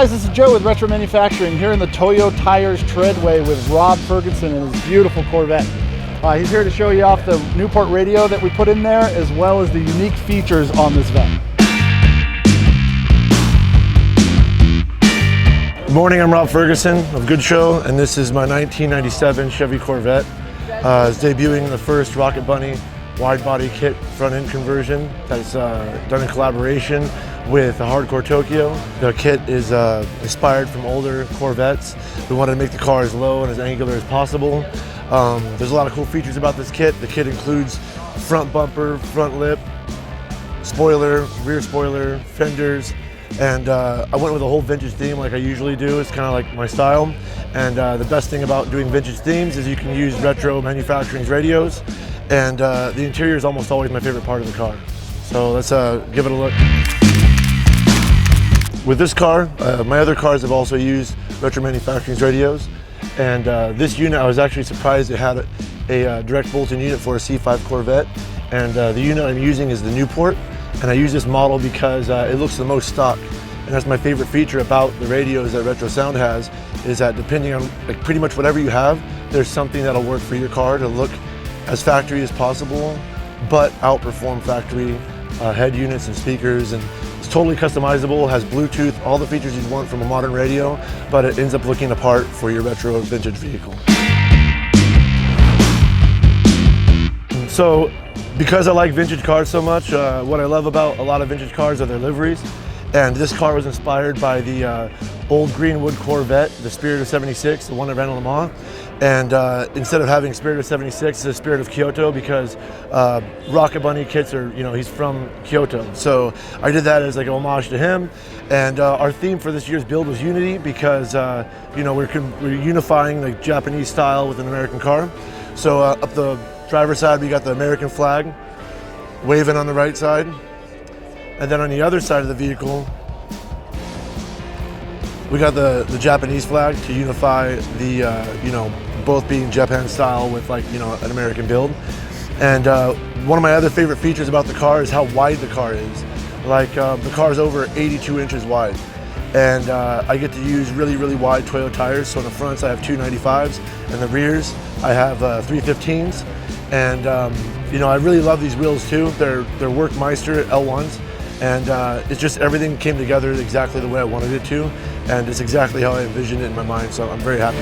guys, this is Joe with Retro Manufacturing here in the Toyo Tires Treadway with Robb Ferguson and his beautiful Corvette. He's here to show you off the Newport radio that we put in there, as well as the unique features on this van. Good morning, I'm Robb Ferguson of Goodshow, and this is my 1997 Chevy Corvette. It's debuting the first Rocket Bunny wide body kit front end conversion that's done in collaboration with Hardcore Tokyo. The kit is inspired from older Corvettes. We wanted to make the car as low and as angular as possible. There's a lot of cool features about this kit. The kit includes front bumper, front lip, spoiler, rear spoiler, fenders, and I went with a whole vintage theme like I usually do. It's kind of like my style. And the best thing about doing vintage themes is you can use Retro Manufacturing's radios, and the interior is almost always my favorite part of the car. So let's give it a look. With this car, my other cars have also used Retro Manufacturing's radios, and this unit I was actually surprised it had a direct bolt-in unit for a C5 Corvette, and the unit I'm using is the Newport, and I use this model because it looks the most stock. And that's my favorite feature about the radios that RetroSound has, is that depending on pretty much whatever you have, there's something that'll work for your car to look as factory as possible, but outperform factory head units and speakers. And it's totally customizable, has Bluetooth, all the features you'd want from a modern radio, but it ends up looking the part for your retro vintage vehicle. So, because I like vintage cars so much, what I love about a lot of vintage cars are their liveries. And this car was inspired by the old Greenwood Corvette, the Spirit of 76, the one that ran in Le Mans. And instead of having Spirit of 76, it's the Spirit of Kyoto, because Rocket Bunny kits are, he's from Kyoto. So I did that as like an homage to him. And our theme for this year's build was unity, because we're unifying the Japanese style with an American car. So up the driver's side, we got the American flag waving on the right side. And then on the other side of the vehicle, we got the Japanese flag to unify the, both being Japan style with an American build. And one of my other favorite features about the car is how wide the car is. The car is over 82 inches wide. And I get to use really, really wide Toyo tires. So on the fronts, I have 295s, and the rears, I have 315s. And I really love these wheels too. They're Workmeister L1s. And it's just everything came together exactly the way I wanted it to, and it's exactly how I envisioned it in my mind, so I'm very happy.